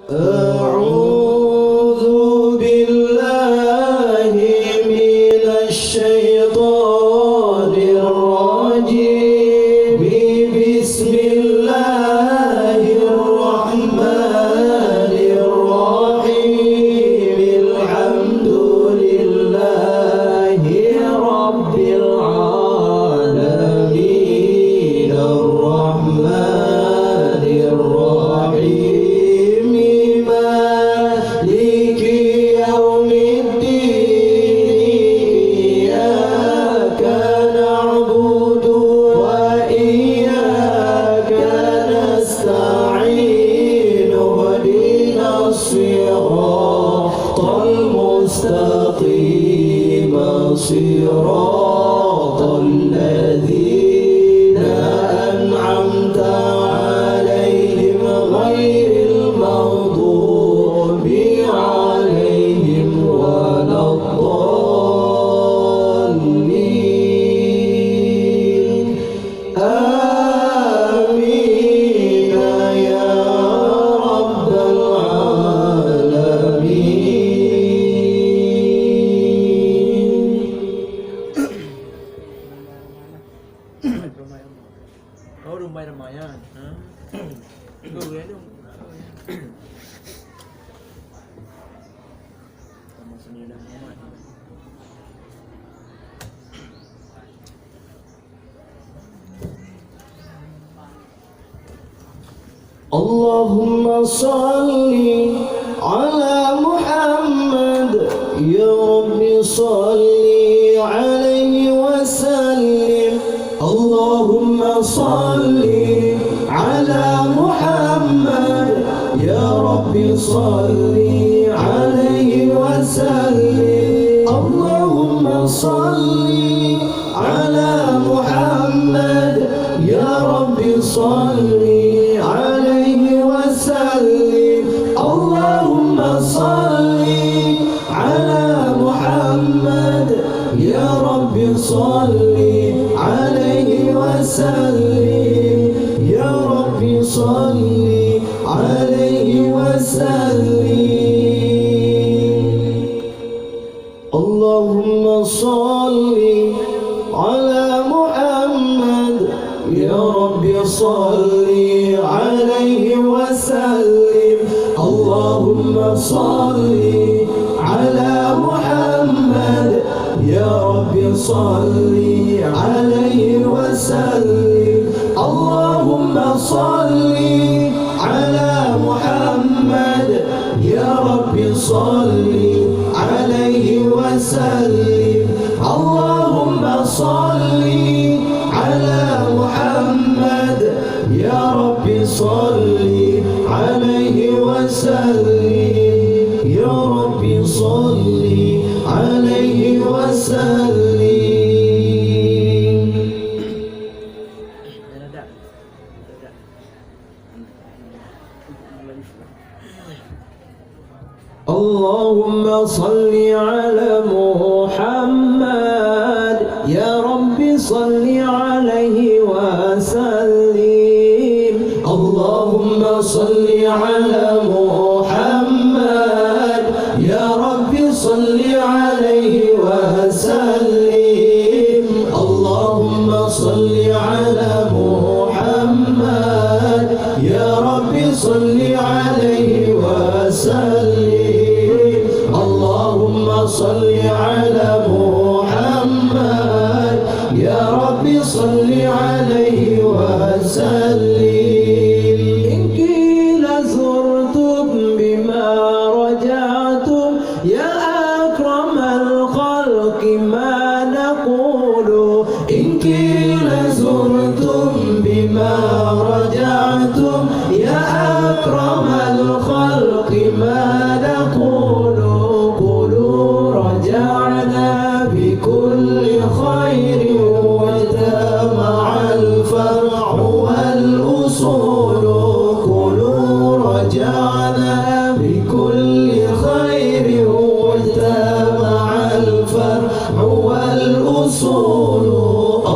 أعوذ بالله من الشيطان الرجيم بسم الله الرحمن الرحيم الحمد لله رب العالمين الرحمن الرحيم مالك يوم الدين إياك نعبد وإياك نستعين اهدنا الصراط المستقيم صراط الذين أنعمت عليهم غير المغضوب عليهم ولا الضالين آمين يا رب العالمين. Rumah Ramayan. اللهم صل على محمد يا رب صل عليه وسلم. اللهم صل على محمد يا رب صل عليه وسلم. اللهم صل على محمد يا رب صل عليه وسلم. اللهم صل على محمد يا رب صل عليه وسلم. يا رب صل عليه وسلم. اللهم صل على محمد يا رب صل عليه وسلم. اللهم صل على محمد يا رب صل عليه وسلم. اللهم صل على محمد يا رب صل عليه وسلم. اللهم صل على محمد يا رب صل عليه وسلم. يا رب صل عليه وسلم. اللهم صل على محمد يا رب صل عليه وسلم. اللهم صل على محمد يا رب صل عليه وسلم. اللهم صل على محمد يا رب صل عليه وسلم. اللهم صل على محمد يا رب صل عليه وسلم. إن قيل زرتم بما رجعتم يا أكرم الخلق ما نقول. إن قيل زرتم بما رجعتم يا أكرم الخلق ما نقول. قولوا رجعنا بكل خير واجتمع الفرع والأصول. قولوا رجعنا بكل خير واجتمع الفرع والأصول.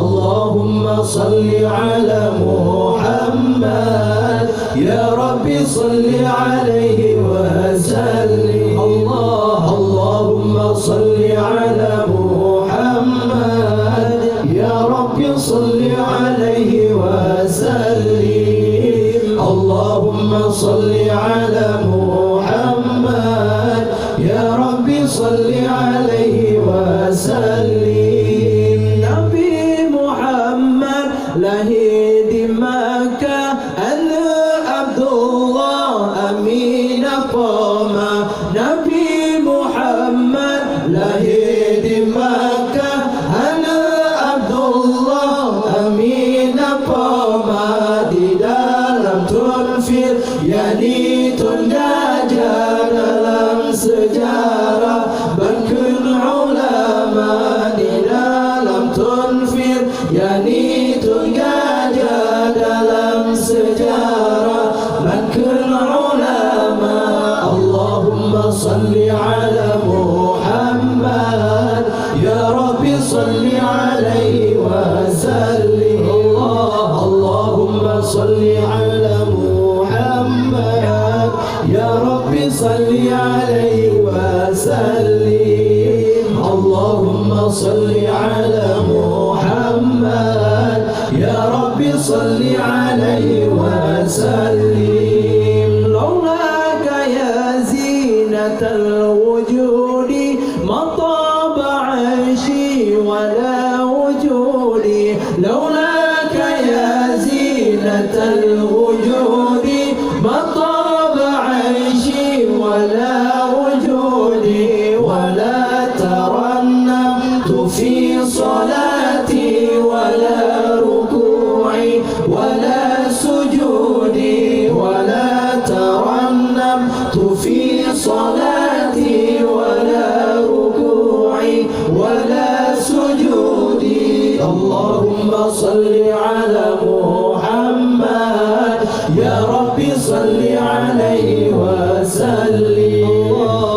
اللهم صل على محمد يا رب صل عليه على محمد يا ربي صل عليه وسلم نبي محمد lahir di Makkah ana Abdullah Amin Qoma Nabi Muhammad lahir di Makkah ana Abdullah Amin Qoma di dalam tunfir yani tunjajah dalam sejarah Bankun ulama di dalam tunfir yani tunjajah dalam sejarah Bankun ulama Allahumma salli ala Muhammad ya Rabbi salli alaihi wa sallim Allahumma salli ala Muhammad ya Rabbi salli alaihi wa sallim Allahumma salli ala Muhammad ya Rabbi salli alaihi wa sallim laulaka ya zinatal wujudi ma taba aishi wala wujudi laulaka ya zinatal wujudi ma taba aishi wala wujudi wala tarannamtu fi salati wala ruku'i wala sujudi wala tarannamtu fi salati wala ruku'i wala sujudi Allahumma salli ala Muhammad ya Rabbi salli alaihi wa sallim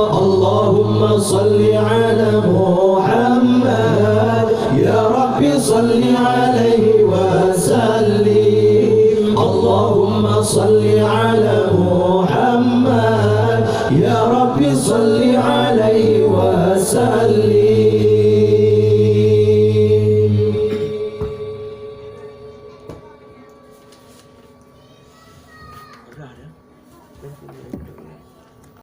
Allahumma salli ala Muhammad ya Rabbi salli alaihi